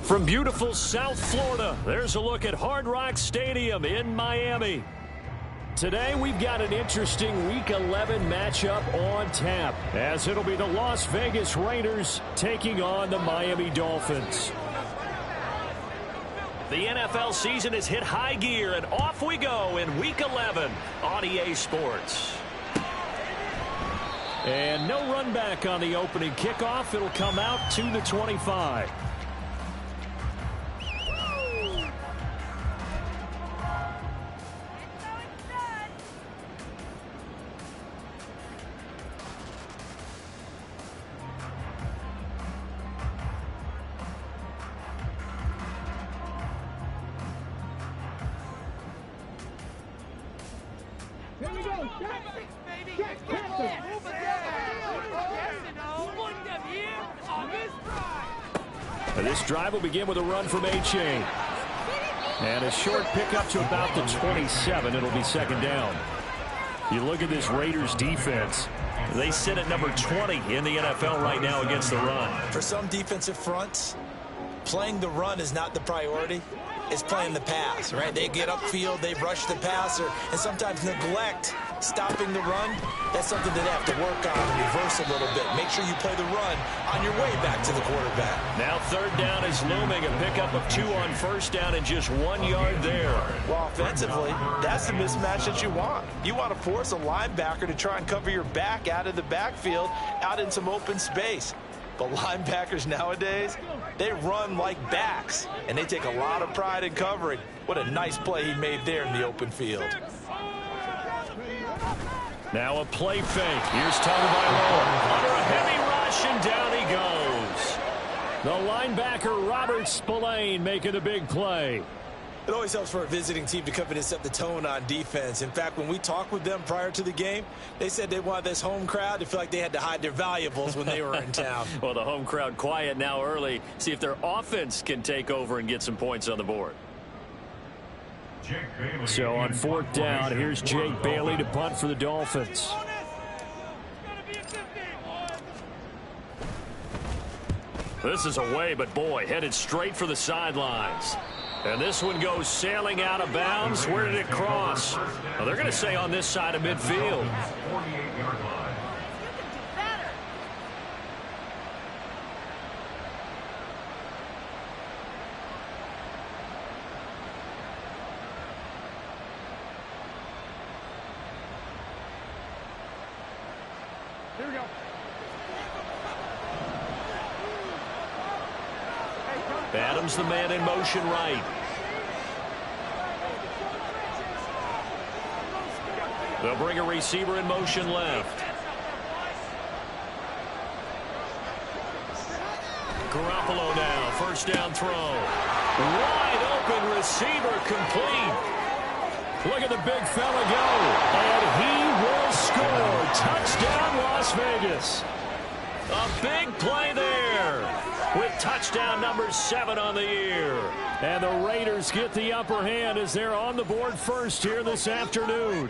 From beautiful South Florida, there's a look at Hard Rock Stadium in Miami. Today, we've got an interesting Week 11 matchup on tap, as it'll be the Las Vegas Raiders taking on the Miami Dolphins. The NFL season has hit high gear, and off we go in Week 11 on EA Sports. And no run back on the opening kickoff. It'll come out to the 25. This drive will begin with a run from A-Chain. And a short pickup to about the 27. It'll be second down. You look at this Raiders defense. They sit at number 20 in the NFL right now against the run. For some defensive fronts, playing the run is not the priority. It's playing the pass, right? They get upfield, they rush the passer, and sometimes neglect stopping the run. That's something that they have to work on and reverse a little bit. Make sure you play the run on your way back to the quarterback. Now third down is looming. A pickup of 2 on first down and just 1 yard there. Well, offensively, that's the mismatch that you want. You want to force a linebacker to try and cover your back out of the backfield, out in some open space. But linebackers nowadays, they run like backs, and they take a lot of pride in covering. What a nice play he made there in the open field. Now a play fake. Here's Tagovailoa under a heavy rush, and down he goes. The linebacker, Robert Spillane, making the big play. It always helps for a visiting team to come in and set the tone on defense. In fact, when we talked with them prior to the game, they said they wanted this home crowd to feel like they had to hide their valuables when they were in town. Well, the home crowd quiet now early. See if their offense can take over and get some points on the board. So on fourth down, here's Jake Bailey to punt for the Dolphins. This is away, but boy, headed straight for the sidelines. And this one goes sailing out of bounds. Where did it cross? Well, they're going to say on this side of midfield. Here we go. Adams, the man in motion right. They'll bring a receiver in motion left. Garoppolo now, first down throw. Wide open receiver complete. Look at the big fella go. And he will score. Touchdown, Las Vegas. A big play there, with touchdown number 7 on the year. And the Raiders get the upper hand as they're on the board first here this afternoon.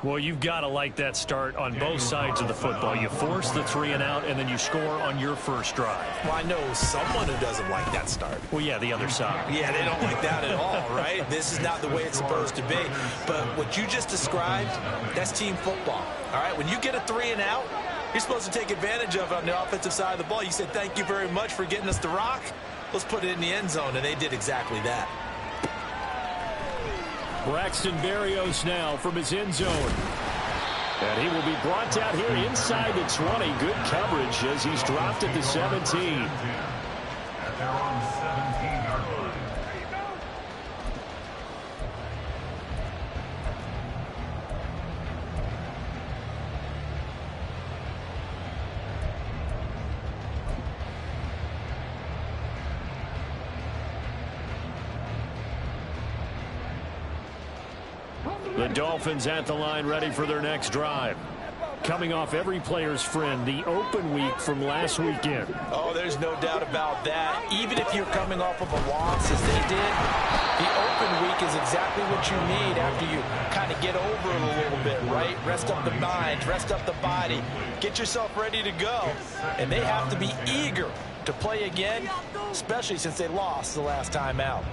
Well, you've got to like that start on both sides of the football. You force the 3 and out, and then you score on your first drive. Well, I know someone who doesn't like that start. Well, yeah, the other side. Yeah, they don't like that at all, right? This is not the way it's supposed to be. But what you just described, that's team football, all right? When you get a 3 and out, you're supposed to take advantage of it on the offensive side of the ball. You said, thank you very much for getting us the rock. Let's put it in the end zone, and they did exactly that. Braxton Berrios now from his end zone. And he will be brought down here inside the 20. Good coverage as he's dropped at the 17. The Dolphins at the line, ready for their next drive. Coming off every player's friend, the open week from last weekend. Oh, there's no doubt about that. Even if you're coming off of a loss as they did, the open week is exactly what you need after you kind of get over it a little bit, right? Rest up the mind, rest up the body, get yourself ready to go. And they have to be eager to play again, especially since they lost the last time out.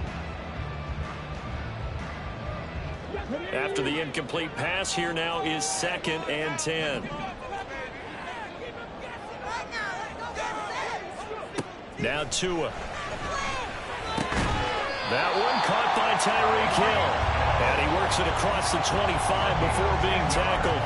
After the incomplete pass, here now is 2nd and 10. Now Tua. That one caught by Tyreek Hill. And he works it across the 25 before being tackled.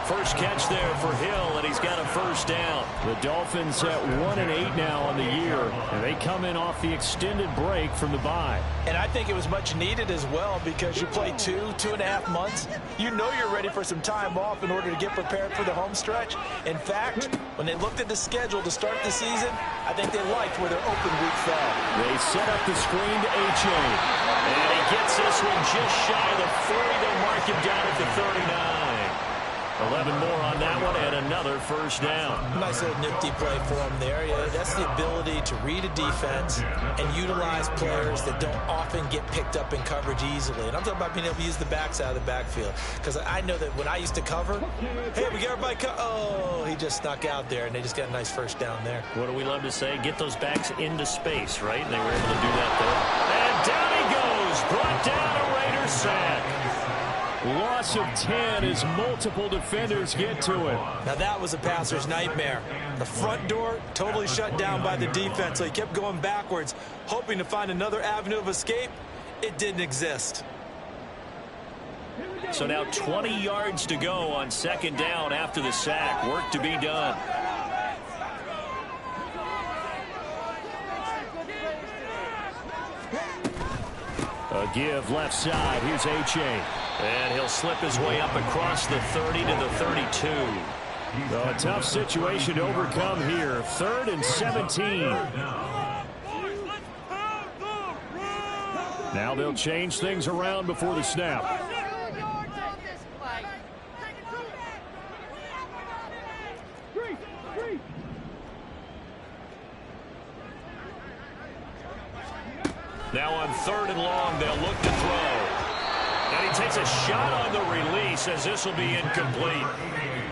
First catch there for Hill, and he's got a first down. The Dolphins at 1-8 now on the year, and they come in off the extended break from the bye. And I think it was much needed as well, because you play 2.5 months. You know you're ready for some time off in order to get prepared for the home stretch. In fact, when they looked at the schedule to start the season, I think they liked where their open week fell. They set up the screen to A.J. And he gets this one just shy of the 40. They'll mark him down at the 39. 11 more on that one, and another first down. Nice little nifty play for him there. Yeah, that's the ability to read a defense and utilize players that don't often get picked up in coverage easily. And I'm talking about being able to use the backs out of the backfield. Because I know that when I used to cover, hey, we got everybody oh, he just snuck out there, and they just got a nice first down there. What do we love to say? Get those backs into space, right? And they were able to do that there. And down he goes. Brought down a Raider sack. Loss of 10 as multiple defenders get to it. Now that was a passer's nightmare. The front door totally shut down by the defense, so he kept going backwards, hoping to find another avenue of escape. It didn't exist. So now 20 yards to go on 2nd down after the sack. Work to be done. A give left side. Here's H.A. And he'll slip his way up across the 30 to the 32. A tough situation to overcome here. 3rd and 17. Now they'll change things around before the snap. Now on 3rd and long, they'll look to throw. And he takes a shot on the release, as this will be incomplete.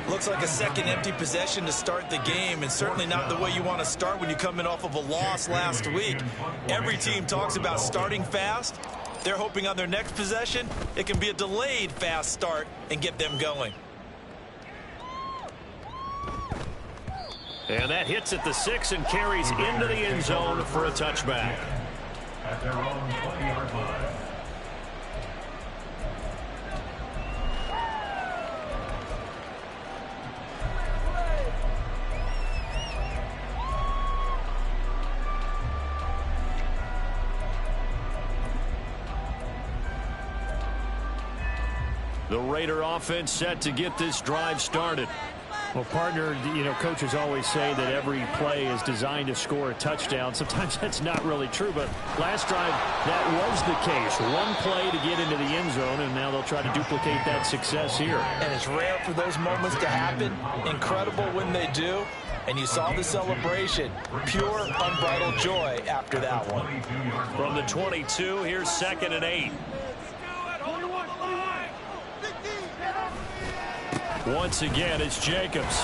Looks like a second empty possession to start the game, and certainly not the way you want to start when you come in off of a loss last week. Every team talks about starting fast. They're hoping on their next possession it can be a delayed fast start and get them going. And that hits at the 6 and carries into the end zone for a touchback. At their own 20-yard line. The Raider offense set to get this drive started. Well, partner, you know, coaches always say that every play is designed to score a touchdown. Sometimes that's not really true, but last drive, that was the case. One play to get into the end zone, and now they'll try to duplicate that success here. And it's rare for those moments to happen. Incredible when they do. And you saw the celebration. Pure, unbridled joy after that one. From the 22, here's 2nd and 8. Once again, it's Jacobs.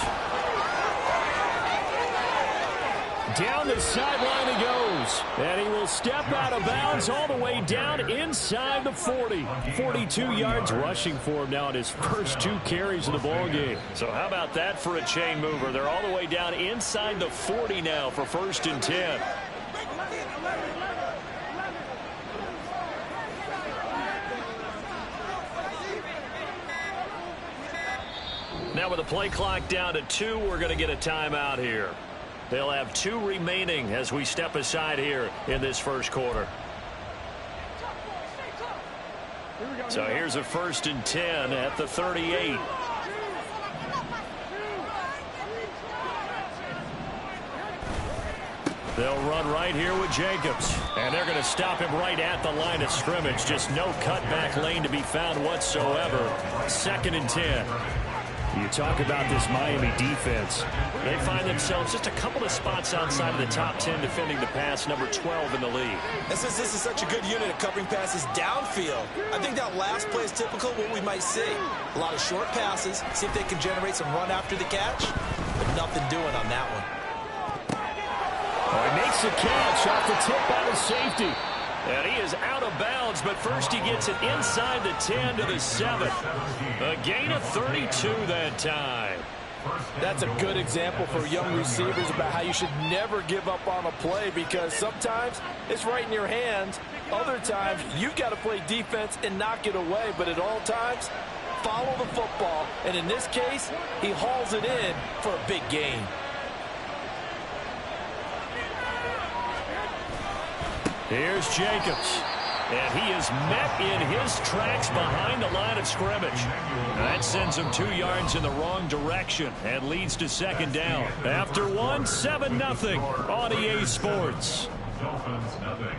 Down the sideline he goes. And he will step out of bounds all the way down inside the 40. 42 yards rushing for him now in his first 2 carries of the ball game. So how about that for a chain mover? They're all the way down inside the 40 now for 1st and 10. Now with the play clock down to 2, we're going to get a timeout here. They'll have 2 remaining as we step aside here in this first quarter. So here's a 1st and 10 at the 38. They'll run right here with Jacobs. And they're going to stop him right at the line of scrimmage. Just no cutback lane to be found whatsoever. 2nd and 10. You talk about this Miami defense. They find themselves just a couple of spots outside of the top 10 defending the pass, number 12 in the league. And since this is such a good unit of covering passes downfield, I think that last play is typical of what we might see. A lot of short passes, see if they can generate some run after the catch, but nothing doing on that one. Oh, he makes the catch off the tip out of safety. And he is out of bounds, but first he gets it inside the 10 to the 7. A gain of 32 that time. That's a good example for young receivers about how you should never give up on a play, because sometimes it's right in your hands. Other times you've got to play defense and knock it away, but at all times, follow the football. And in this case, he hauls it in for a big gain. Here's Jacobs. And he is met in his tracks behind the line of scrimmage. That sends him 2 yards in the wrong direction and leads to second down. After one, 7-0 on EA Sports. Dolphins nothing.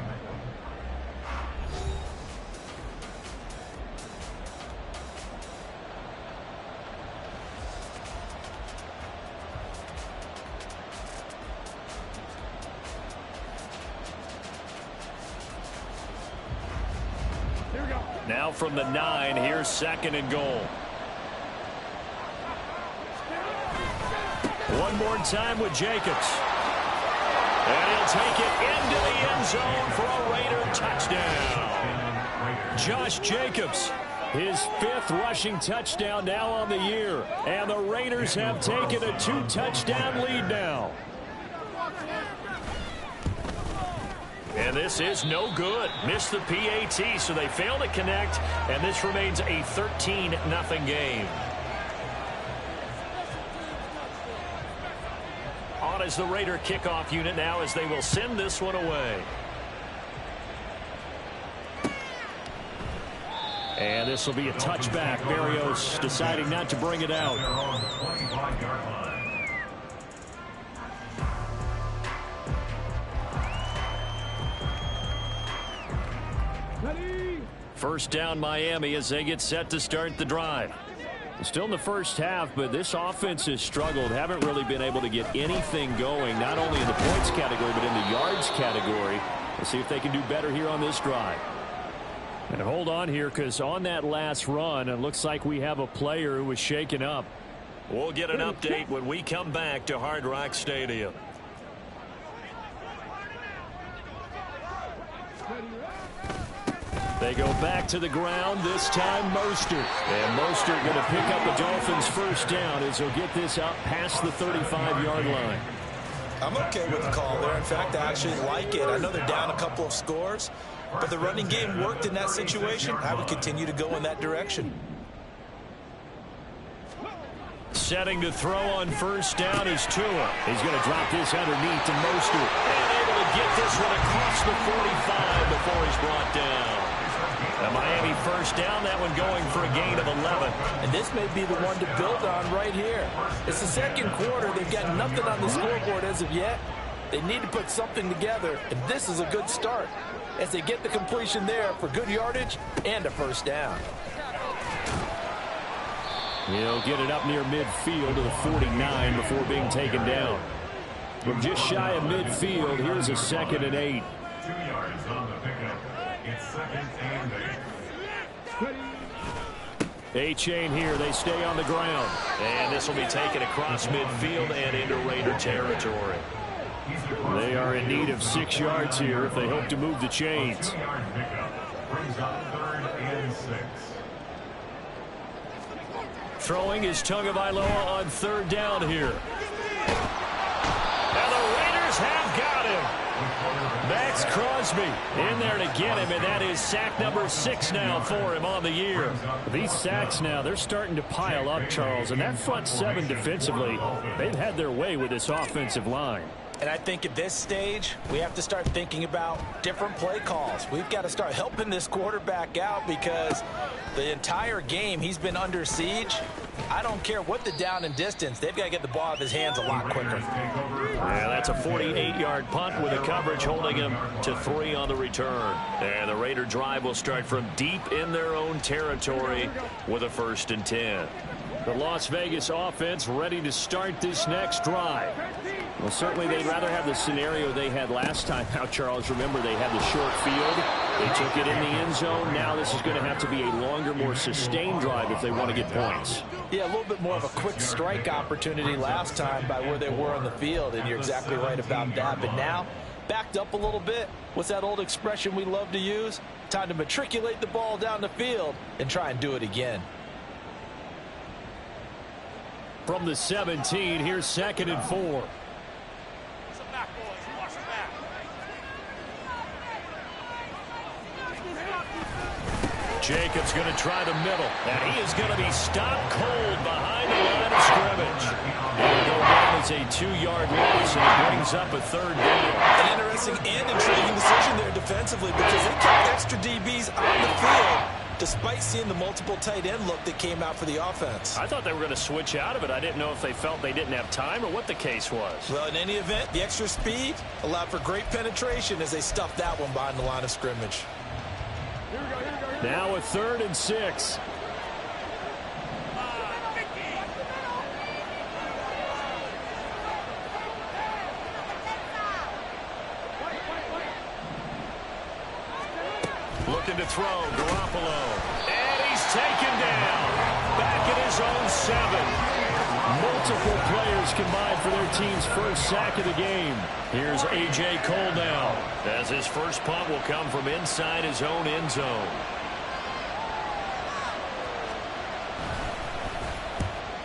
Now from the 9, here's second and goal. One more time with Jacobs. And he'll take it into the end zone for a Raider touchdown. Josh Jacobs, his 5th rushing touchdown now on the year. And the Raiders have taken a 2-touchdown lead now. And this is no good. Missed the PAT, so they fail to connect, and this remains a 13-0 game. On as the Raider kickoff unit now, as they will send this one away. And this will be a touchback. Berrios deciding not to bring it out. First down Miami as they get set to start the drive. Still in the first half, but this offense has struggled. Haven't really been able to get anything going, not only in the points category, but in the yards category. We'll see if they can do better here on this drive. And hold on here, because on that last run, it looks like we have a player who was shaken up. We'll get an update when we come back to Hard Rock Stadium. They go back to the ground, this time Mostert. And Mostert going to pick up the Dolphins' first down as he'll get this out past the 35-yard line. I'm okay with the call there. In fact, I actually like it. I know they're down a couple of scores, but the running game worked in that situation. I would continue to go in that direction. Setting to throw on first down is Tua. He's going to drop this underneath to Mostert. And able to get this one across the 45 before he's brought down. A Miami first down, that one going for a gain of 11. And this may be the one to build on right here. It's the second quarter. They've got nothing on the scoreboard as of yet. They need to put something together, and this is a good start as they get the completion there for good yardage and a first down. He'll get it up near midfield to the 49 before being taken down. From just shy of midfield, here's a 2nd and 8. 2 yards on the pickup. It's 2nd and 8. A-chain here. They stay on the ground. And this will be taken across midfield and into Raider territory. They are in need of 6 yards here if they hope to move the chains. 2-yard pickup. Brings up 3rd and 6. Throwing is Tagovailoa on 3rd down here. And the Raiders have got him. Max Crosby in there to get him, and that is sack number 6 now for him on the year. These sacks now, they're starting to pile up, Charles, and that front 7 defensively, they've had their way with this offensive line. And I think at this stage, we have to start thinking about different play calls. We've got to start helping this quarterback out because the entire game he's been under siege. I don't care what the down and distance. They've got to get the ball out of his hands a lot quicker. Yeah, that's a 48-yard punt with the coverage holding him to 3 on the return. And the Raider drive will start from deep in their own territory with a 1st and 10. The Las Vegas offense ready to start this next drive. Well, certainly they'd rather have the scenario they had last time out, Charles. Remember, they had the short field. They took it in the end zone. Now this is going to have to be a longer, more sustained drive if they want to get points. Yeah, a little bit more of a quick strike opportunity last time by where they were on the field, and you're exactly right about that. But now, backed up a little bit. What's that old expression we love to use? Time to matriculate the ball down the field and try and do it again. From the 17, here's 2nd and 4. Jacobs going to try the middle, and he is going to be stopped cold behind the line of scrimmage. It'll go down as a 2-yard loss, and it brings up a 3rd down. An interesting and intriguing decision there defensively because they kept extra DBs on the field despite seeing the multiple tight end look that came out for the offense. I thought they were going to switch out of it. I didn't know if they felt they didn't have time or what the case was. Well, in any event, the extra speed allowed for great penetration as they stuffed that one behind the line of scrimmage. Now a 3rd and 6. Looking to throw, Garoppolo. And he's taken down. Back at his own 7. Multiple players combined for their team's first sack of the game. Here's A.J. Cole now, as his first punt will come from inside his own end zone.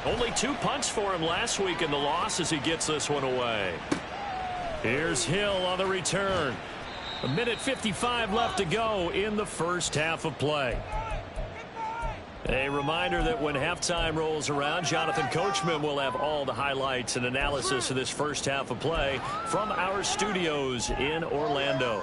Only 2 punts for him last week in the loss as he gets this one away. Here's Hill on the return. 1:55 left to go in the first half of play. A reminder that when halftime rolls around, Jonathan Coachman will have all the highlights and analysis of this first half of play from our studios in Orlando.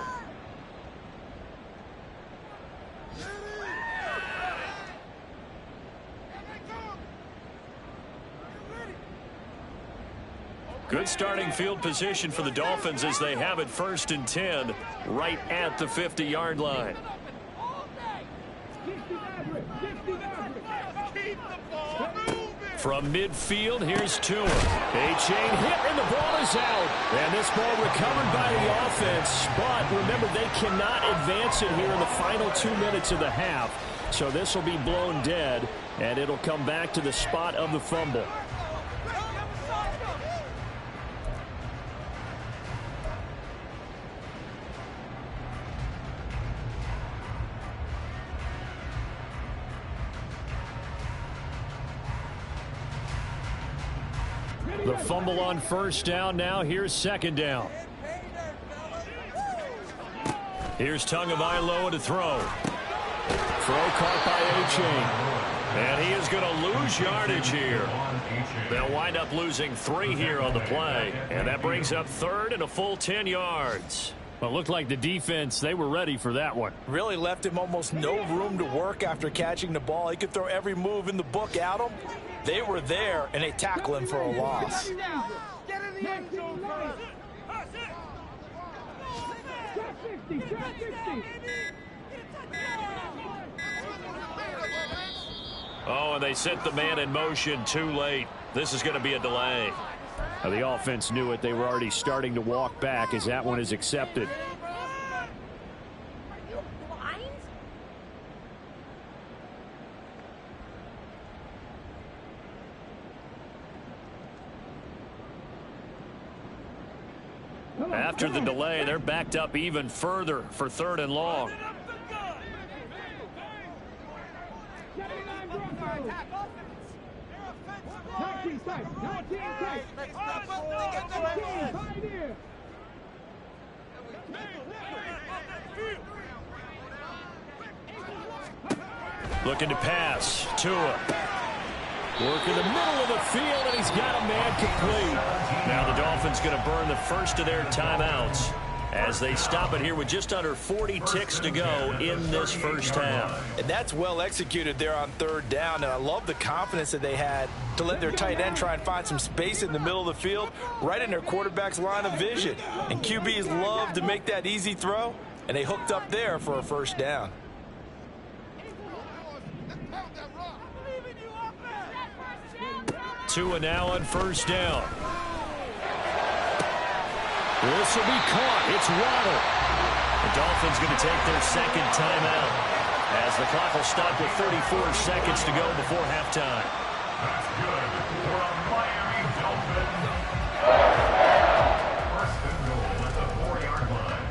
Good starting field position for the Dolphins as they have it 1st and 10 right at the 50-yard line. From midfield, here's Tua. A chain hit and the ball is out. And this ball recovered by the offense. But remember, they cannot advance it here in the final 2 minutes of the half. So this will be blown dead, and it'll come back to the spot of the fumble. The fumble on 1st down. Now here's 2nd down. Here's Tagovailoa to throw. Throw caught by A-Chain. And he is going to lose yardage here. They'll wind up losing 3 here on the play. And that brings up 3rd and a full 10 yards. Well, it looked like the defense, they were ready for that one. Really left him almost no room to work after catching the ball. He could throw every move in the book at him. They were there, and they tackle him for a loss. Oh, and they set the man in motion too late. This is going to be a delay. Now, the offense knew it. They were already starting to walk back as that one is accepted. After the delay, they're backed up even further for 3rd and long. Looking to pass. Tua. Work in the middle of the field, and he's got a man complete. Now the Dolphins going to burn the first of their timeouts as they stop it here with just under 40 ticks to go in this first half. And that's well executed there on 3rd down, and I love the confidence that they had to let their tight end try and find some space in the middle of the field, right in their quarterback's line of vision. And QBs love to make that easy throw, and they hooked up there for a 1st down. Tua now on first down. This will be caught. It's Waddle. The Dolphins going to take their second timeout as the clock will stop with 34 seconds to go before halftime. That's good for a Miami Dolphin. First and goal at the 4-yard line.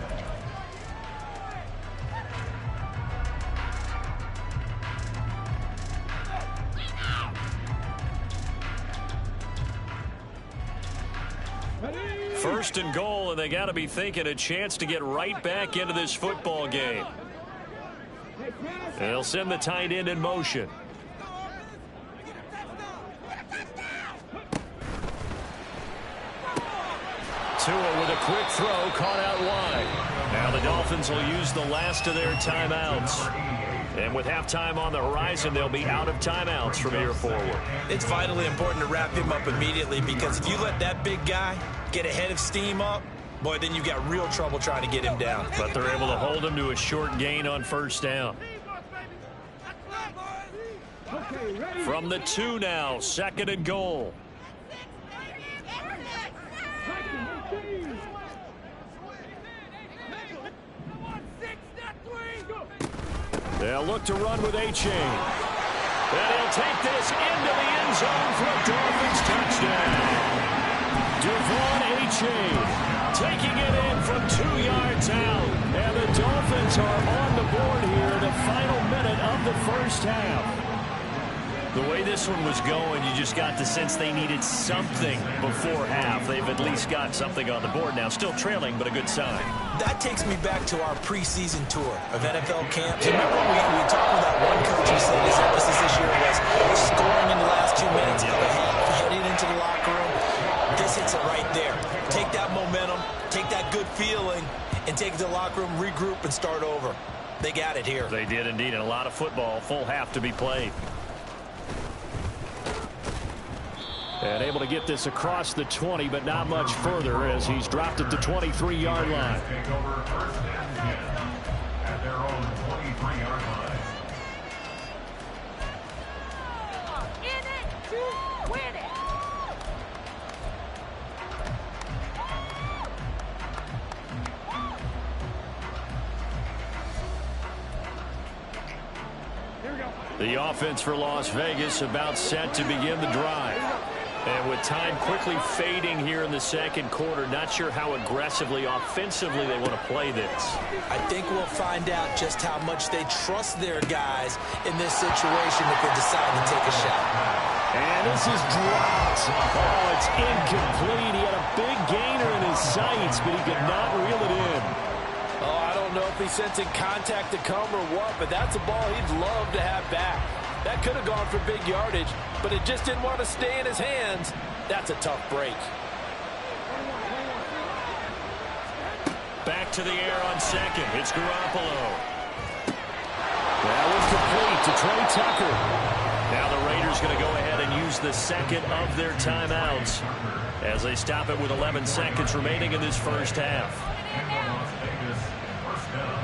First and goal, and they got to be thinking a chance to get right back into this football game. They'll send the tight end in motion. Tua with a quick throw, caught out wide. Now the Dolphins will use the last of their timeouts. And with halftime on the horizon, they'll be out of timeouts from here forward. It's vitally important to wrap him up immediately, because if you let that big guy get ahead of steam up, boy, then you've got real trouble trying to get him down. But they're able to hold him to a short gain on first down. From the 2 now, second and goal. They'll look to run with A-Chain. And he'll take this into the end zone for a Dolphins touchdown. Devon A-Chain taking it in from 2 yards out. And the Dolphins are on the board here in the final minute of the first half. The way this one was going, you just got the sense they needed something before half. They've at least got something on the board now. Still trailing, but a good sign. That takes me back to our preseason tour of NFL camps. Remember we talked with that one coach who said his emphasis this year was scoring in the last 2 minutes of a half, heading into the locker room. This hits it right there. Take that momentum, take that good feeling, and take it to the locker room, regroup, and start over. They got it here. They did indeed, and a lot of football, full half to be played. And able to get this across the 20, but not much further as he's dropped at the 23-yard line. Take over first and 10 at their own 23-yard line. In it to win it. The offense for Las Vegas about set to begin the drive. And with time quickly fading here in the second quarter, not sure how aggressively, offensively they want to play this. I think we'll find out just how much they trust their guys in this situation if they decide to take a shot. And this is dropped. Oh, it's incomplete. He had a big gainer in his sights, but he could not reel it in. Oh, I don't know if he's sensing contact to come or what, but that's a ball he'd love to have back. That could have gone for big yardage, but it just didn't want to stay in his hands. That's a tough break. Back to the air on second. It's Garoppolo. That was complete to Trey Tucker. Now the Raiders going to go ahead and use the second of their timeouts as they stop it with 11 seconds remaining in this first half. Las Vegas, first down.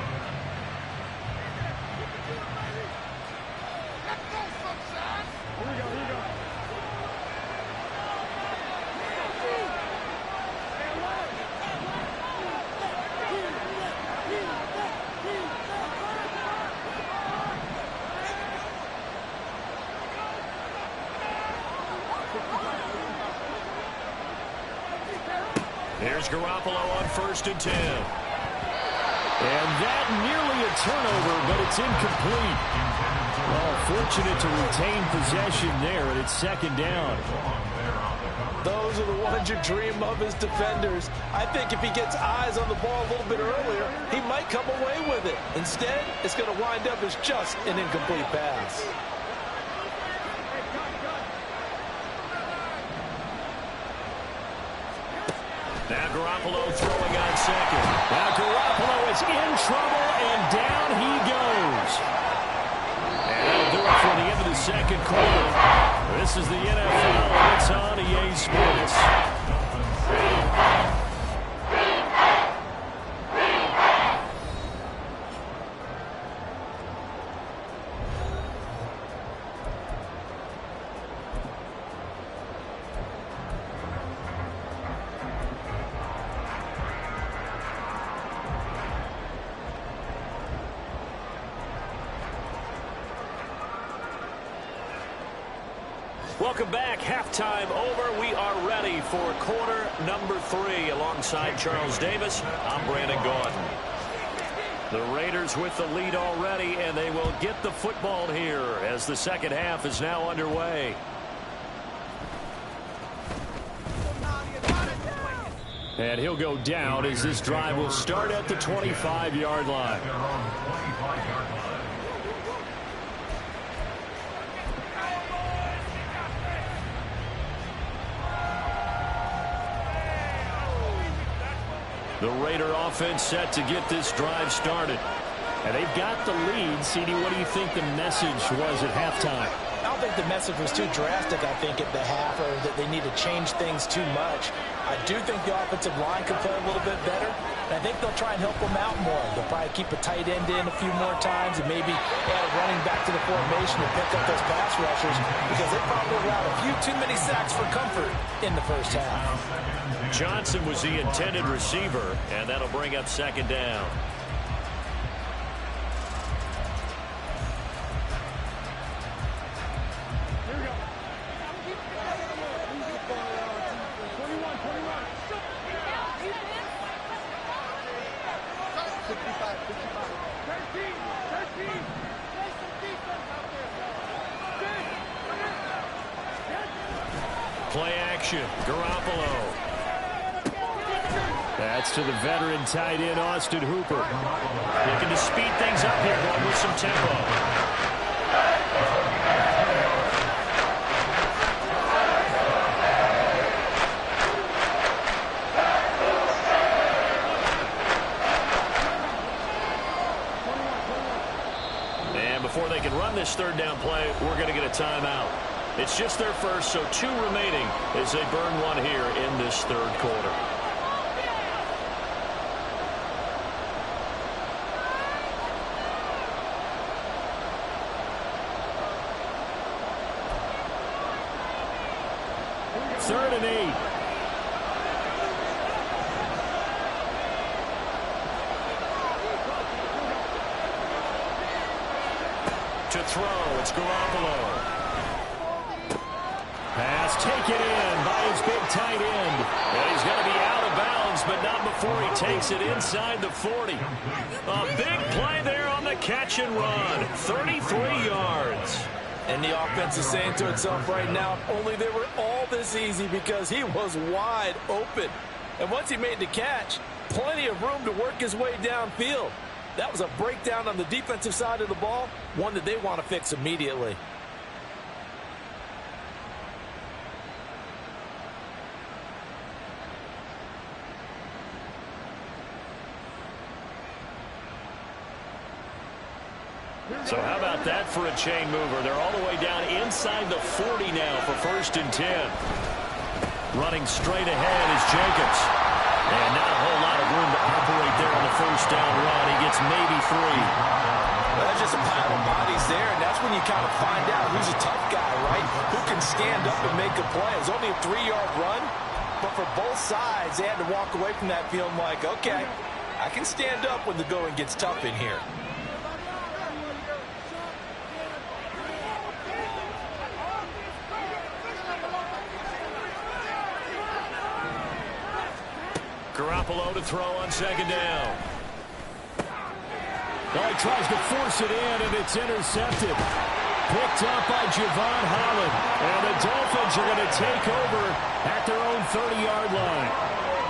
Here's Garoppolo on first and 10. And that nearly a turnover, but it's incomplete. Well, fortunate to retain possession there, and it's second down. Those are the ones you dream of as defenders. I think if he gets eyes on the ball a little bit earlier, he might come away with it. Instead, it's going to wind up as just an incomplete pass. Now Garoppolo throwing on second. Now Garoppolo is in trouble, and down he goes. And that'll do it for the end of the second quarter. This is the NFL, and it's on EA Sports. Welcome back. Halftime over. We are ready for quarter number 3. Alongside Charles Davis, I'm Brandon Gaudin. The Raiders with the lead already, and they will get the football here as the second half is now underway. And he'll go down as this drive will start at the 25-yard line. The Raider offense set to get this drive started. And they've got the lead. CD, what do you think the message was at halftime? I don't think the message was too drastic, I think, at the half, or that they need to change things too much. I do think the offensive line could play a little bit better, and I think they'll try and help them out more. They'll probably keep a tight end in a few more times and maybe add a running back to the formation and pick up those pass rushers because they probably allowed a few too many sacks for comfort in the first half. Johnson was the intended receiver, and that'll bring up second down. Play action, Garoppolo. That's to the veteran tight end, Austin Hooper. Looking to speed things up here, going with some tempo. And before they can run this third down play, we're going to get a timeout. It's just their first, so 2 remaining as they burn one here in this third quarter. Third and 8. To throw, it's Garoppolo. Pass taken in by his big tight end. And he's going to be out of bounds, but not before he takes it inside the 40. A big play there on the catch and run. 33 yards. And the offense is saying to itself right now, only they were all this easy because he was wide open. And once he made the catch, plenty of room to work his way downfield. That was a breakdown on the defensive side of the ball, one that they want to fix immediately. So how about that for a chain mover? They're all the way down inside the 40 now for 1st and 10. Running straight ahead is Jacobs. And not a whole lot of room to operate there on the first down run. He gets maybe 3. Well, that's just a pile of bodies there, and that's when you kind of find out who's a tough guy, right? Who can stand up and make a play. It's only a 3-yard run, but for both sides, they had to walk away from that feeling like, okay, I can stand up when the going gets tough in here. Garoppolo to throw on second down. Well, he tries to force it in, and it's intercepted. Picked up by Javon Holland. And the Dolphins are going to take over at their own 30-yard line.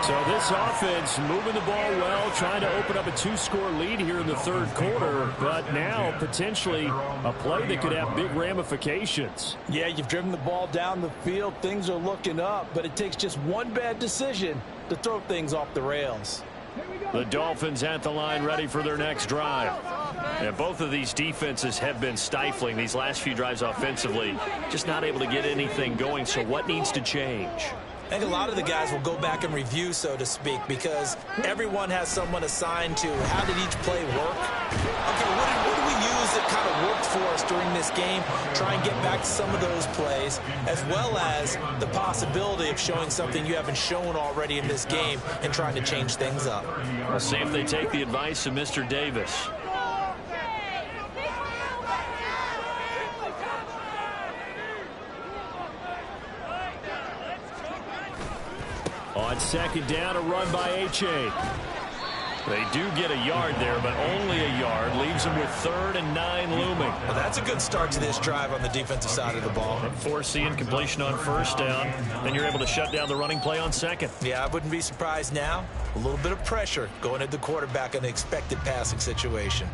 So this offense moving the ball well, trying to open up a 2-score lead here in the third quarter, but now potentially a play that could have big ramifications. Yeah, you've driven the ball down the field. Things are looking up, but it takes just one bad decision to throw things off the rails. The Dolphins at the line ready for their next drive. And both of these defenses have been stifling these last few drives offensively. Just not able to get anything going, so what needs to change? I think a lot of the guys will go back and review, so to speak, because everyone has someone assigned to how did each play work. Okay, what did we use that kind of worked for us during this game? Try and get back to some of those plays, as well as the possibility of showing something you haven't shown already in this game and trying to change things up. We'll see if they take the advice of Mr. Davis. On second down, a run by H.A. They do get a yard there, but only a yard. Leaves them with 3rd and 9 looming. Well, that's a good start to this drive on the defensive side of the ball. Force the incompletion on 1st down, then you're able to shut down the running play on 2nd. Yeah, I wouldn't be surprised now. A little bit of pressure going at the quarterback in the expected passing situation.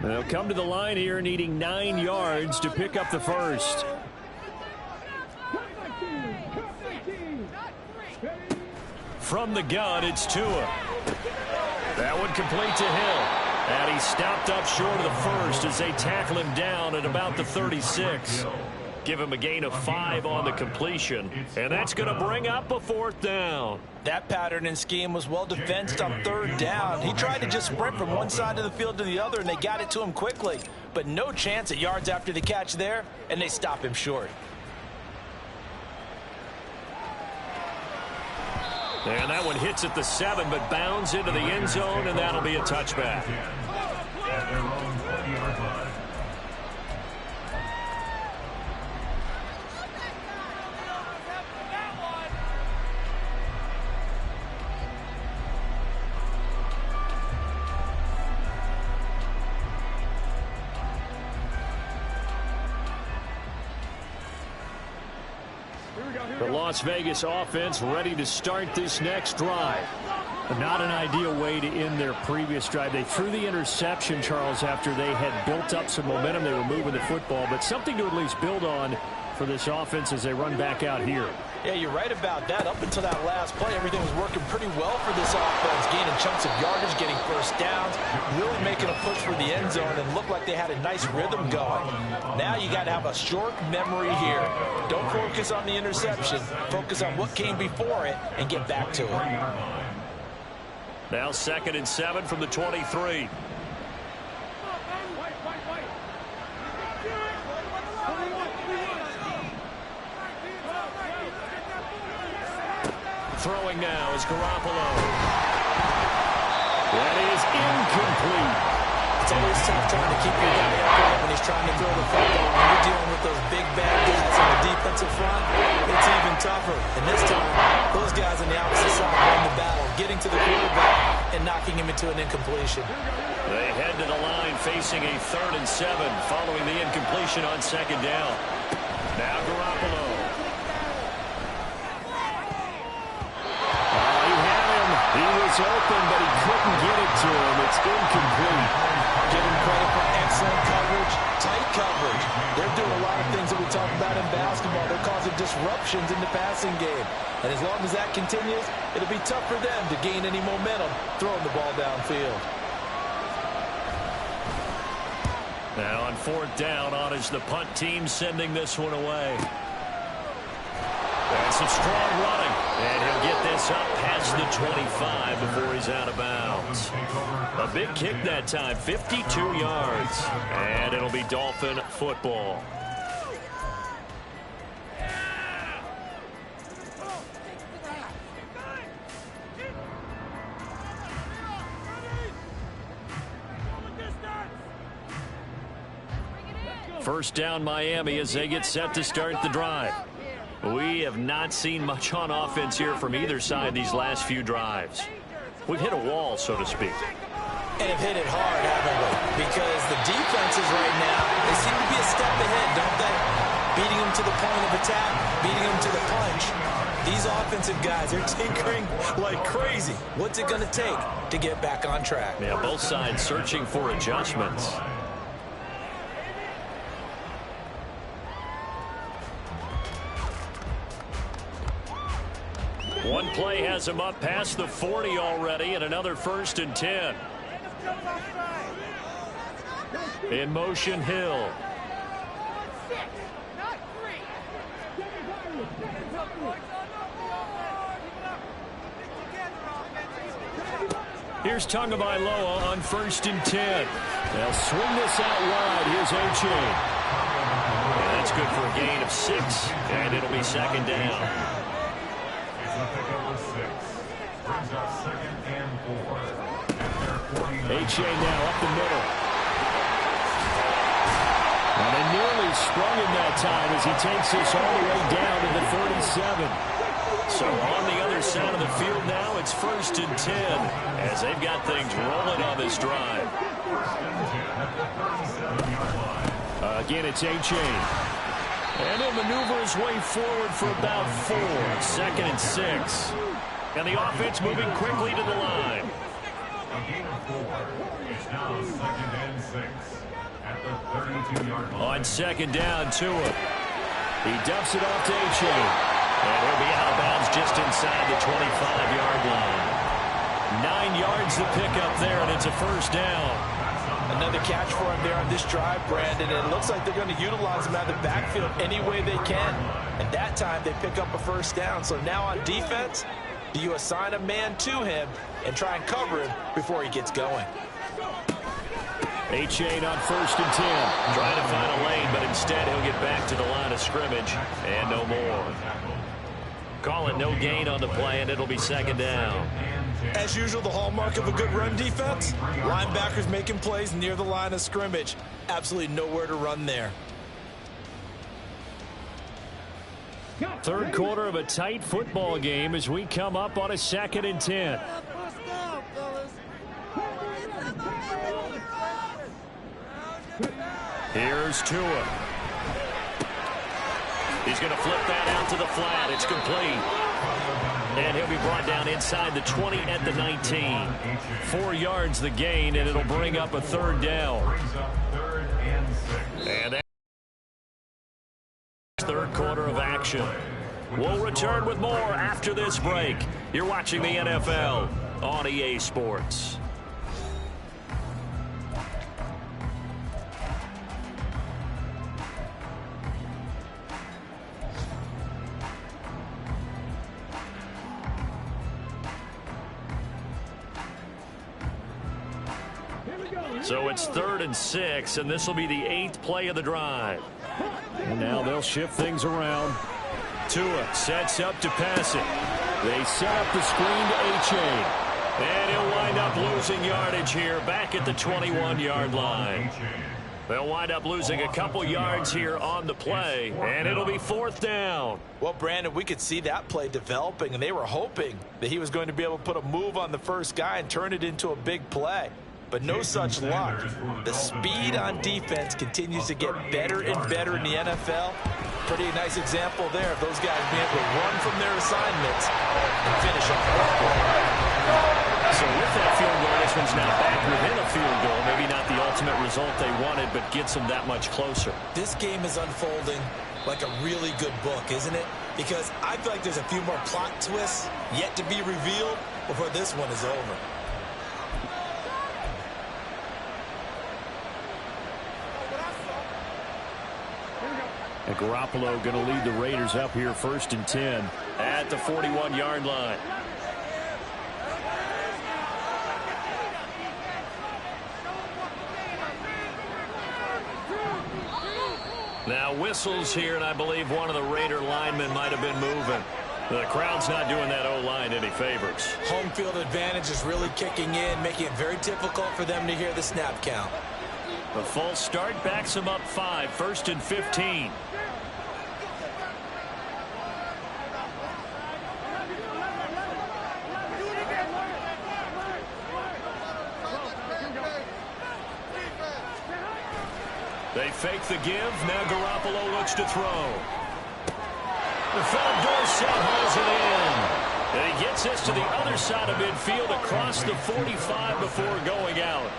They'll come to the line here needing 9 yards to pick up the first. From the gun, it's Tua. That one complete to Hill. And he stopped up short of the first as they tackle him down at about the 36. Give him a gain of 5 on the completion. And that's going to bring up a 4th down. That pattern and scheme was well defensed on 3rd down. He tried to just sprint from one side of the field to the other, and they got it to him quickly. But no chance at yards after the catch there, and they stop him short. And that one hits at the 7, but bounds into the end zone, and that'll be a touchback. At their own 20-yard line. The Las Vegas offense ready to start this next drive. Not an ideal way to end their previous drive. They threw the interception, Charles, after they had built up some momentum. They were moving the football, but something to at least build on for this offense as they run back out here. Yeah, you're right about that. Up until that last play, everything was working pretty well for this offense, gaining chunks of yardage, getting first downs, really making a push for the end zone, and looked like they had a nice rhythm going. Now you got to have a short memory here. Don't focus on the interception. Focus on what came before it and get back to it. Now 2nd and 7 from the 23. Throwing now is Garoppolo. That is incomplete. It's always tough trying to keep your guy upright when he's trying to throw the football. When you're dealing with those big bad guys on the defensive front, it's even tougher. And this time, those guys on the opposite side won the battle, getting to the quarterback and knocking him into an incompletion. They head to the line facing a 3rd and 7 following the incompletion on 2nd down. Now Garoppolo. He was open, but he couldn't get it to him. It's incomplete. Give him credit for excellent coverage, tight coverage. They're doing a lot of things that we talk about in basketball. They're causing disruptions in the passing game. And as long as that continues, it'll be tough for them to gain any momentum throwing the ball downfield. Now on 4th down, on is the punt team sending this one away. And some strong running. And he'll get this up past the 25 before he's out of bounds. A big kick that time, 52 yards. And it'll be Dolphin football. First down Miami as they get set to start the drive. We have not seen much on offense here from either side these last few drives. We've hit a wall, so to speak. And have hit it hard, haven't we? Because the defenses right now, they seem to be a step ahead, don't they? Beating them to the point of attack, beating them to the punch. These offensive guys are tinkering like crazy. What's it going to take to get back on track? Yeah, both sides searching for adjustments. One play has him up past the 40 already, and another 1st and 10. In motion, Hill. Here's Tagovailoa on 1st and 10. They'll swing this out wide. Here's A-Chain. And that's good for a gain of 6, and it'll be 2nd down. Brings up 2nd and 4. A-Chain now up the middle. sprung him that time as he takes this all the way down to the 37. So on the other side of the field now, it's 1st and 10 as they've got things rolling on this drive. Again, it's A-Chain. And he'll maneuver his way forward for about 4. 2nd and 6. And the offense moving quickly to the line. A gain of 4. It's now 2nd and 6 at the 32-yard line. On 2nd down, Tua. He dumps it off to A-Chain. And he'll be out of bounds just inside the 25-yard line. 9 yards to pick up there, and it's a 1st down. Another catch for him there on this drive, Brandon, and it looks like they're going to utilize him out of the backfield any way they can. And that time they pick up a 1st down. So now on defense, do you assign a man to him and try and cover him before he gets going? A-Chain on 1st and 10. Trying to find a lane, but instead he'll get back to the line of scrimmage and no more. Call it no gain on the play, and it'll be 2nd down. As usual, the hallmark of a good run defense, linebackers making plays near the line of scrimmage. Absolutely nowhere to run there. 3rd quarter of a tight football game as we come up on a 2nd and 10. Here's Tua. He's going to flip that out to the flat. It's complete. And he'll be brought down inside the 20 at the 19. 4 yards the gain, and it'll bring up a 3rd down. And that's 3rd quarter of action. We'll return with more after this break. You're watching the NFL on EA Sports. So it's 3rd and 6, and this will be the 8th play of the drive. And now they'll shift things around. Tua sets up to pass it. They set up the screen to A-Chain. And he'll wind up losing yardage here back at the 21-yard line. They'll wind up losing a couple yards here on the play, and it'll be 4th down. Well, Brandon, we could see that play developing, and they were hoping that he was going to be able to put a move on the first guy and turn it into a big play. But no such luck. The speed on defense continues to get better and better in the NFL. Pretty nice example there of those guys being able to run from their assignments and finish off the play. So with that field goal, this one's now back within a field goal. Maybe not the ultimate result they wanted, but gets them that much closer. This game is unfolding like a really good book, isn't it? Because I feel like there's a few more plot twists yet to be revealed before this one is over. And Garoppolo going to lead the Raiders up here 1st and 10 at the 41-yard line. Now whistles here, and I believe one of the Raider linemen might have been moving. The crowd's not doing that O-line any favors. Home field advantage is really kicking in, making it very difficult for them to hear the snap count. The false start backs them up 5, 1st and 15. They fake the give. Now Garoppolo looks to throw. The front Dorsett hauls it in. And he gets this to the other side of midfield across the 45 before going out.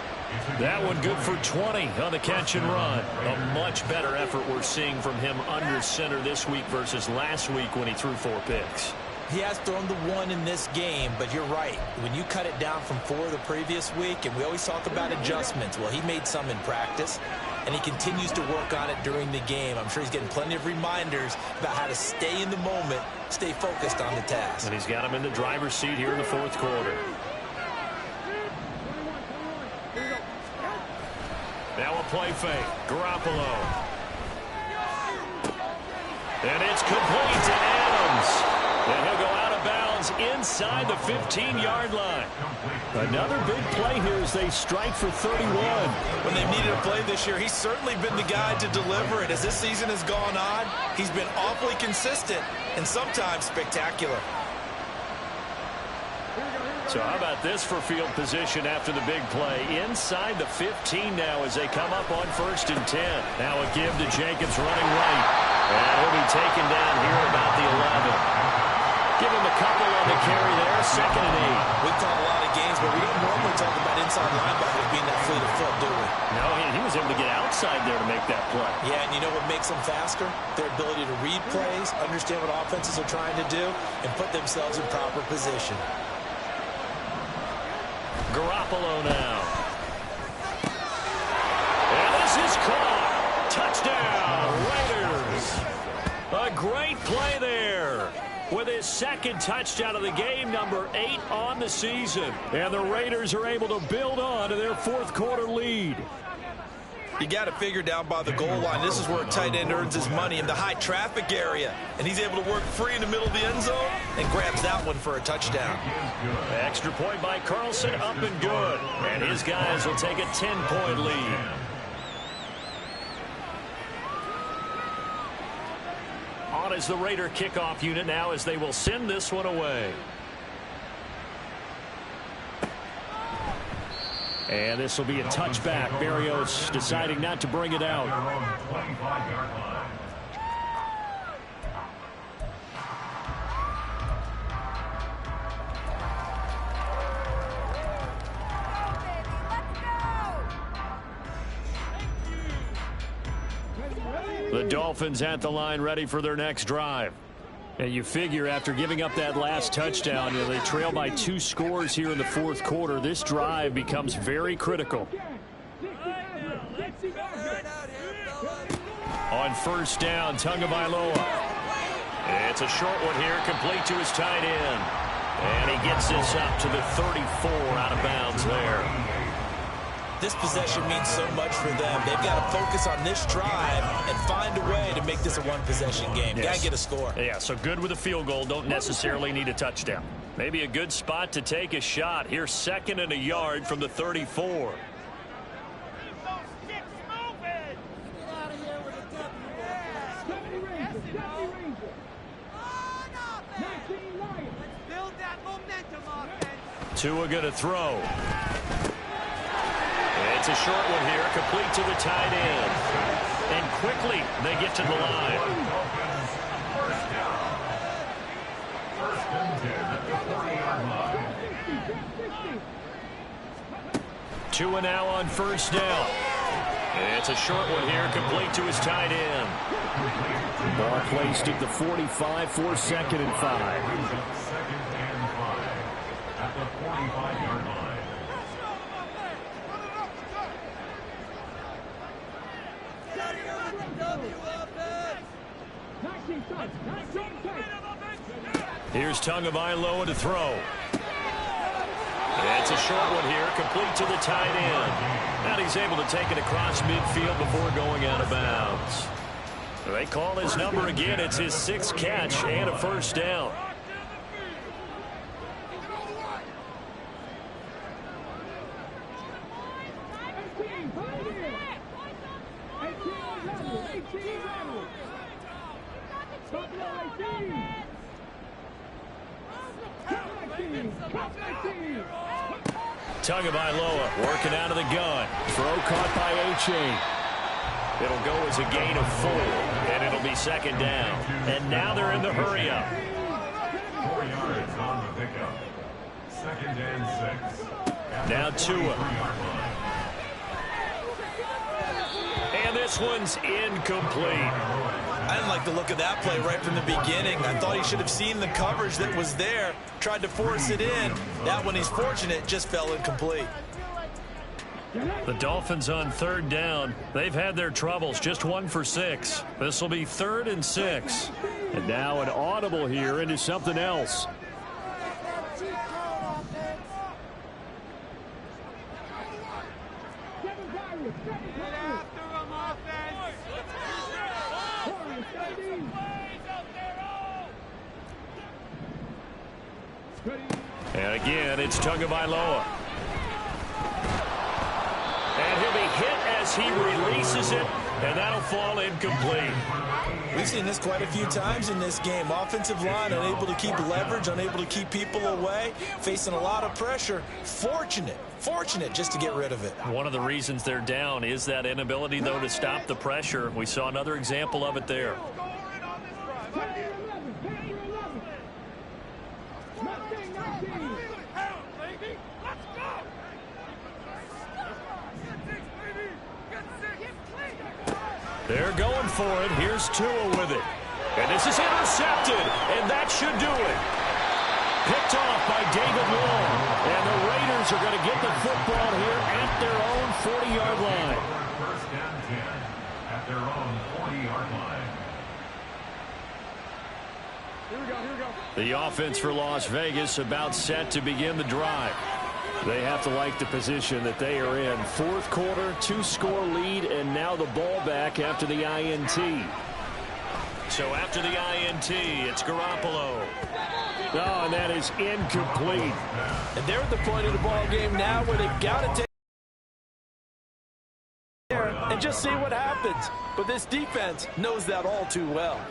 That one good for 20 on the catch and run. A much better effort we're seeing from him under center this week versus last week when he threw 4 picks. He has thrown the 1 in this game, but you're right. When you cut it down from 4 the previous week, and we always talk about adjustments, well, he made some in practice, and he continues to work on it during the game. I'm sure he's getting plenty of reminders about how to stay in the moment, stay focused on the task. And he's got him in the driver's seat here in the 4th quarter. Now a play fake. Garoppolo. And it's complete to Adams. And he'll go out of bounds ball's inside the 15-yard line. Another big play here as they strike for 31. When they've needed a play this year, he's certainly been the guy to deliver it. As this season has gone on, he's been awfully consistent and sometimes spectacular. So how about this for field position after the big play? Inside the 15 now as they come up on 1st and 10. Now a give to Jacobs running right. And he'll be taken down here about the 11. Give him a couple on the carry there. 2nd and 8. We've called a lot of games, but we don't normally talk about inside linebackers being that fleet of foot, do we? No, he was able to get outside there to make that play. Yeah, and you know what makes them faster? Their ability to read plays, understand what offenses are trying to do, and put themselves in proper position. Garoppolo now. And this is caught. Touchdown, Raiders. A great play there. With his 2nd touchdown of the game, number 8 on the season. And the Raiders are able to build on to their 4th quarter lead. You got to figure down by the goal line. This is where a tight end earns his money in the high traffic area. And he's able to work free in the middle of the end zone and grabs that one for a touchdown. Extra point by Carlson, up and good. And his guys will take a 10-point lead. On is the Raider kickoff unit now as they will send this one away. And this will be a touchback. Berrios deciding not to bring it out. The Dolphins at the line ready for their next drive. And you figure after giving up that last touchdown, they trail by 2 scores here in the 4th quarter. This drive becomes very critical. On 1st down, Tagovailoa. It's a short one here, complete to his tight end. And he gets this up to the 34 out of bounds there. This possession means so much for them. They've got to focus on this drive and find a way to make this a one-possession game. Yes. Got to get a score. Yeah, so good with a field goal. Don't necessarily need a touchdown. Maybe a good spot to take a shot. Here's 2nd and a yard from the 34. Tua going to throw. It's a short one here, complete to the tight end. And quickly, they get to the line. Tua now on 1st down. It's a short one here, complete to his tight end. Ball placed at the 45 for 2nd and 5. 2nd and 5 at the 45-yard line. Here's Tagovailoa to throw. It's a short one here, complete to the tight end. Now he's able to take it across midfield before going out of bounds. They call his number again. It's his 6th catch and a 1st down. Tagovailoa working out of the gun. Throw caught by H.A. It'll go as a gain of 4, and it'll be 2nd down. And now they're in the hurry up. 4 yards on the pickup. 2nd and 6. Now Tua. And this one's incomplete. I didn't like the look of that play right from the beginning. I thought he should have seen the coverage that was there, tried to force it in. That one, he's fortunate, just fell incomplete. The Dolphins on 3rd down. They've had their troubles, just 1 for 6. This will be 3rd and 6. And now an audible here into something else. And again, it's Tagovailoa. And he'll be hit as he releases it, and that'll fall incomplete. We've seen this quite a few times in this game. Offensive line unable to keep leverage, unable to keep people away, facing a lot of pressure. Fortunate just to get rid of it. One of the reasons they're down is that inability, though, to stop the pressure. We saw another example of it there. They're going for it. Here's Tua with it. And this is intercepted, and that should do it. Picked off by David Long. And the Raiders are going to get the football here at their own 40-yard line. First down 10 at their own 40-yard line. Here we go. The offense for Las Vegas about set to begin the drive. They have to like the position that they are in. Fourth quarter, 2-score lead, and now the ball back after the INT. So after the INT, it's Garoppolo. Oh, and that is incomplete. And they're at the point of the ball game now where they've got to take there and just see what happens. But this defense knows that all too well.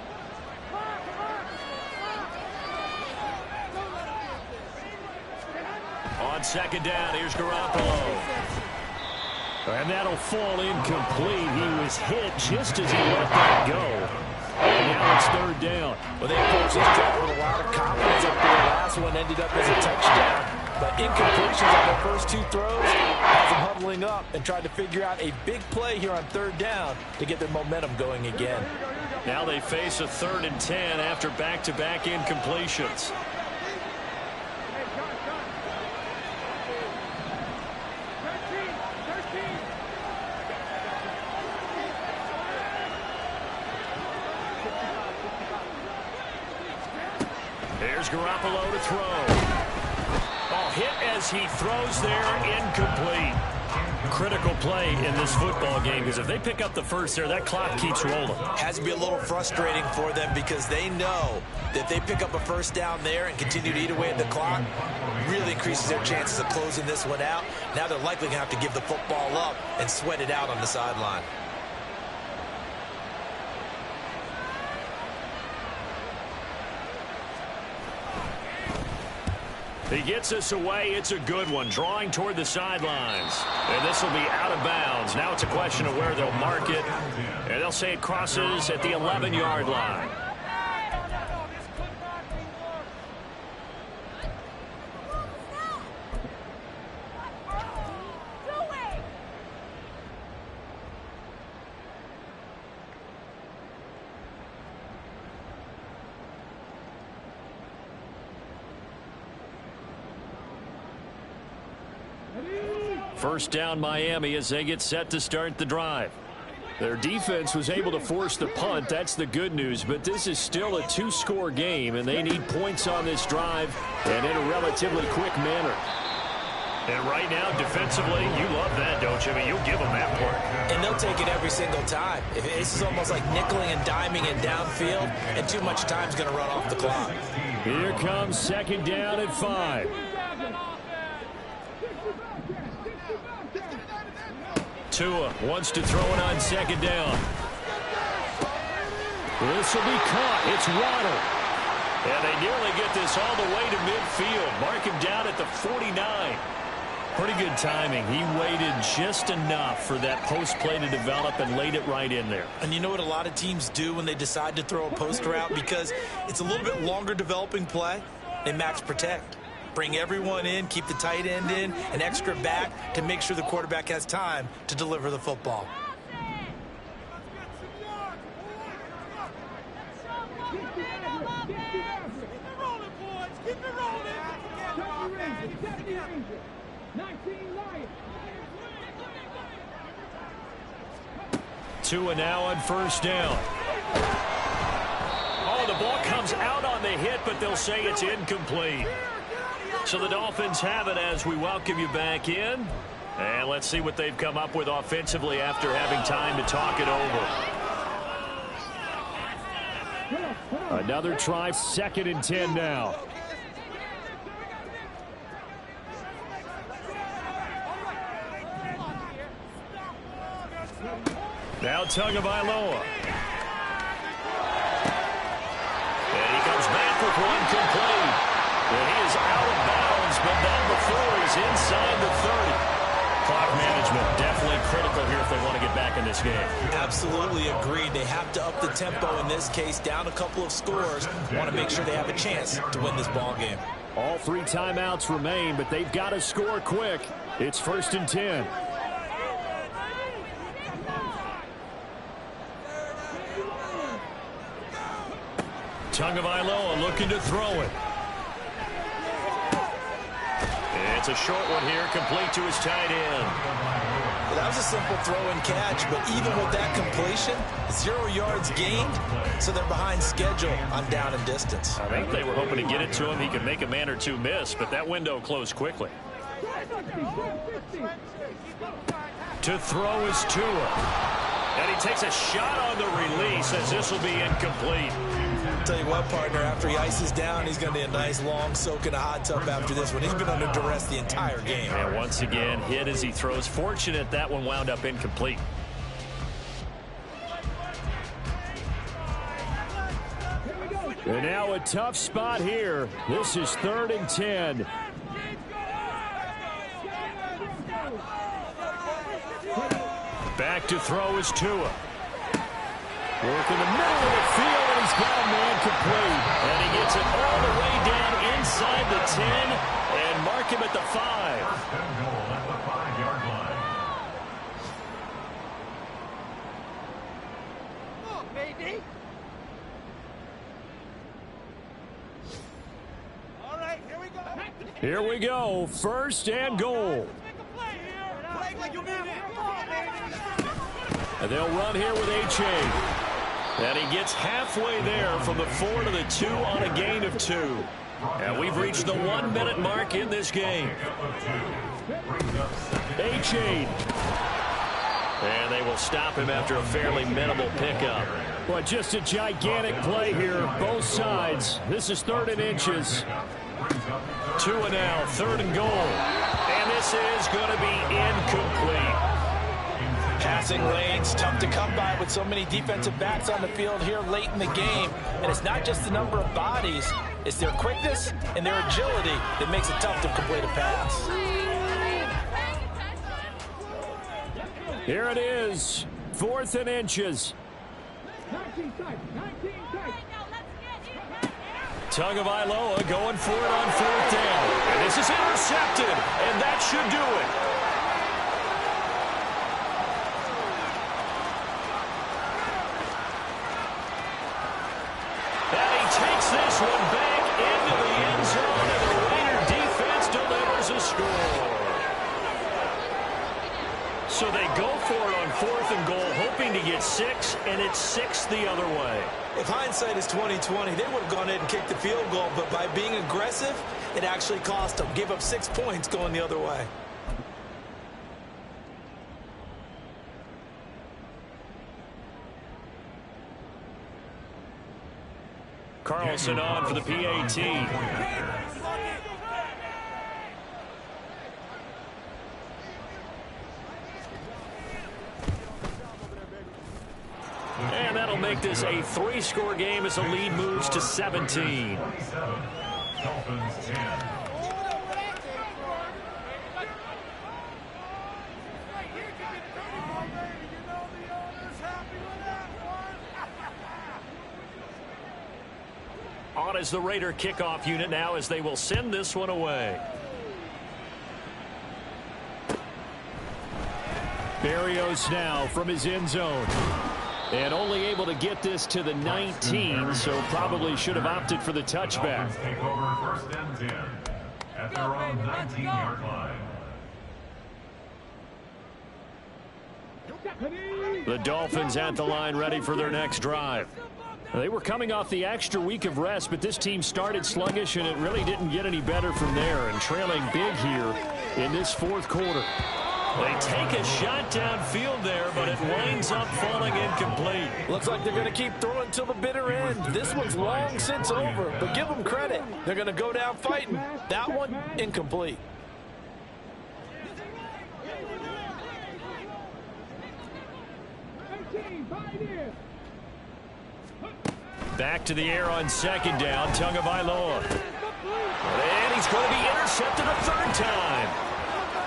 On second down, here's Garoppolo. And that'll fall incomplete. He was hit just as he let that go. And now it's third down. Well, they approached this drive with a lot of confidence up there. Last one ended up as a touchdown. But incompletions on their first two throws has them huddling up and trying to figure out a big play here on third down to get their momentum going again. Now they face a 3rd and 10 after back-to-back incompletions. There's Garoppolo to throw. Oh, hit as he throws there, incomplete. Critical play in this football game, because if they pick up the first there, that clock keeps rolling. Has to be a little frustrating for them because they know that if they pick up a first down there and continue to eat away at the clock, really increases their chances of closing this one out. Now they're likely going to have to give the football up and sweat it out on the sideline. He gets us away. It's a good one. Drawing toward the sidelines. And this will be out of bounds. Now it's a question of where they'll mark it. And they'll say it crosses at the 11-yard line. First down Miami as they get set to start the drive. Their defense was able to force the punt. That's the good news. But this is still a 2-score game, and they need points on this drive and in a relatively quick manner. And right now, defensively, you love that, don't you? I mean, you'll give them that part. And they'll take it every single time. This is almost like nickeling and diming in downfield, and too much time's going to run off the clock. Here comes second down at 5. Tua wants to throw it on second down. This will be caught. It's Waddle. And they nearly get this all the way to midfield. Mark him down at the 49. Pretty good timing. He waited just enough for that post play to develop and laid it right in there. And you know what a lot of teams do when they decide to throw a post route? Because it's a little bit longer developing play. They max protect. Bring everyone in, keep the tight end in, an extra back to make sure the quarterback has time to deliver the football. Tua now on first down. Oh, the ball comes out on the hit, but they'll say it's incomplete. So the Dolphins have it as we welcome you back in. And let's see what they've come up with offensively after having time to talk it over. Another try, 2nd and 10 now. Now Tagovailoa. And he comes back with one complete. And he is out of bounds, but not before he's inside the 30. Clock management definitely critical here if they want to get back in this game. Absolutely agreed. They have to up the tempo in this case, down a couple of scores. Want to make sure they have a chance to win this ball game. All 3 timeouts remain, but they've got to score quick. It's 1st and 10. Tagovailoa looking to throw it. It's a short one here, complete to his tight end. Well, that was a simple throw and catch, but even with that completion, 0 yards gained, so they're behind schedule on down and distance. I think they were hoping to get it to him. He could make a man or two miss, but that window closed quickly. To throw is Tua. And he takes a shot on the release as this will be incomplete. I'll tell you what, partner, after he ices down, he's going to need a nice long soak in a hot tub after this one. He's been under duress the entire game. And once again, hit as he throws. Fortunate that one wound up incomplete. And now a tough spot here. This is 3rd and 10. Back to throw is Tua. Work in the middle of the field, and he's got a man complete. And he gets it all the way down inside the 10 and mark him at the 5. Goal at the 5-yard line. Come on, baby. All right, here we go. Here we go. 1st and goal. Make a play here. Play like you mean it. Come on, baby. And they'll run here with A-Chain. And he gets halfway there from the 4 to the 2 on a gain of 2. And we've reached the 1-minute mark in this game. A-Chain. And they will stop him after a fairly minimal pickup. Well, just a gigantic play here, both sides. This is 3rd and inches. Tua now, 3rd and goal. And this is going to be incomplete. Passing lanes, tough to come by with so many defensive backs on the field here late in the game. And it's not just the number of bodies, it's their quickness and their agility that makes it tough to complete a pass. Here it is, 4th and inches. Tagovailoa going for it on 4th down. And this is intercepted, and that should do it. Takes this one back into the end zone, and the Raider defense delivers a score. So they go for it on 4th and goal, hoping to get 6, and it's 6 the other way. If hindsight is 20/20, they would have gone ahead and kicked the field goal, but by being aggressive, it actually cost them. Gave up 6 points going the other way. Carlson on for the PAT. And that'll make this a 3-score game as the lead moves to 17. Dolphins 10. On as the Raider kickoff unit now as they will send this one away. Berrios now from his end zone. And only able to get this to the 19, so probably should have opted for the touchback. Dolphins take over 1st and 10 at their own 19-yard line. The Dolphins at the line ready for their next drive. They were coming off the extra week of rest, but this team started sluggish, and it really didn't get any better from there, and trailing big here in this 4th quarter. They take a shot downfield there, but it winds up falling incomplete. Looks like they're going to keep throwing till the bitter end. This one's long since over, but give them credit. They're going to go down fighting. That one, incomplete. Back to the air on second down, Tagovailoa. And he's going to be intercepted a third time.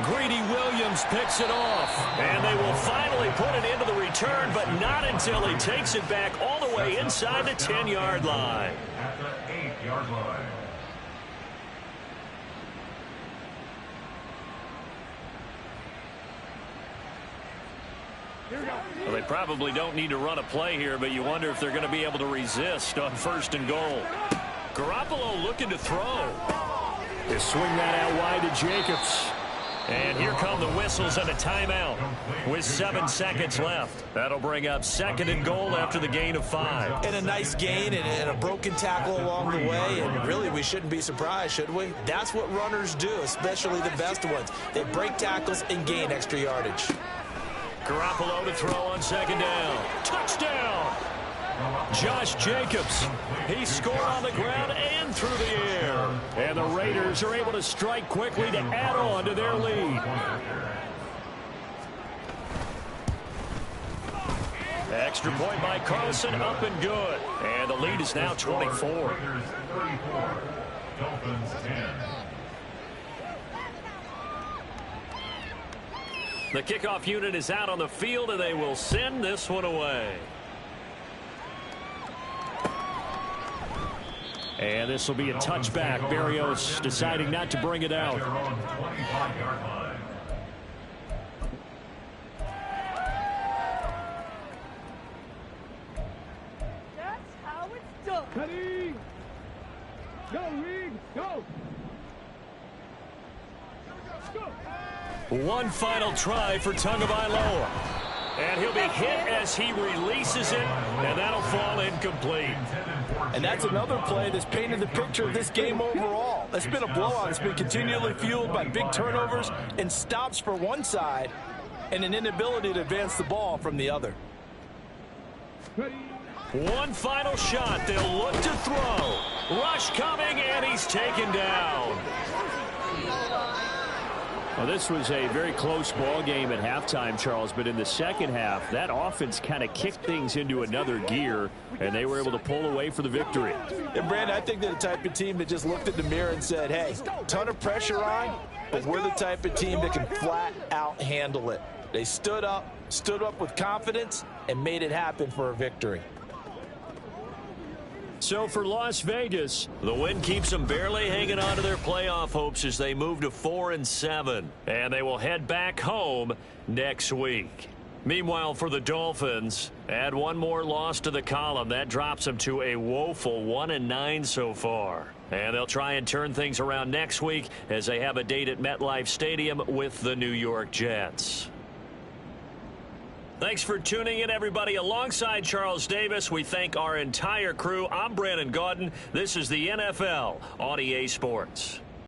Greedy Williams picks it off. And they will finally put it into the return, but not until he takes it back all the way inside the 10-yard line. At the 8-yard line. Well, they probably don't need to run a play here, but you wonder if they're going to be able to resist on first and goal. Garoppolo looking to throw. They swing that out wide to Jacobs. And here come the whistles and a timeout with 7 seconds left. That'll bring up second and goal after the gain of 5. And a nice gain and a broken tackle along the way. And really, we shouldn't be surprised, should we? That's what runners do, especially the best ones. They break tackles and gain extra yardage. Garoppolo to throw on second down. Touchdown! Josh Jacobs. He scored on the ground and through the air. And the Raiders are able to strike quickly to add on to their lead. Extra point by Carlson, up and good. And the lead is now 24. Raiders 34, Dolphins 10. The kickoff unit is out on the field, and they will send this one away. And this will be a touchback. Berrios deciding not to bring it out. Their own 25-yard line. That's how it's done. Ready? Go, Reed, go! One final try for Tagovailoa. And he'll be hit as he releases it, and that'll fall incomplete. And that's another play that's painted the picture of this game overall. It's been a blowout. It's been continually fueled by big turnovers and stops for one side and an inability to advance the ball from the other. One final shot. They'll look to throw. Rush coming, and he's taken down. Well, this was a very close ball game at halftime, Charles, but in the second half, that offense kind of kicked things into another gear, and they were able to pull away for the victory. And, Brandon, I think they're the type of team that just looked at the mirror and said, hey, ton of pressure on, but we're the type of team that can flat out handle it. They stood up with confidence, and made it happen for a victory. So for Las Vegas, the win keeps them barely hanging on to their playoff hopes as they move to 4-7. And they will head back home next week. Meanwhile, for the Dolphins, add one more loss to the column. That drops them to a woeful 1-9 so far. And they'll try and turn things around next week as they have a date at MetLife Stadium with the New York Jets. Thanks for tuning in, everybody. Alongside Charles Davis, we thank our entire crew. I'm Brandon Gaudin. This is the NFL on EA Sports.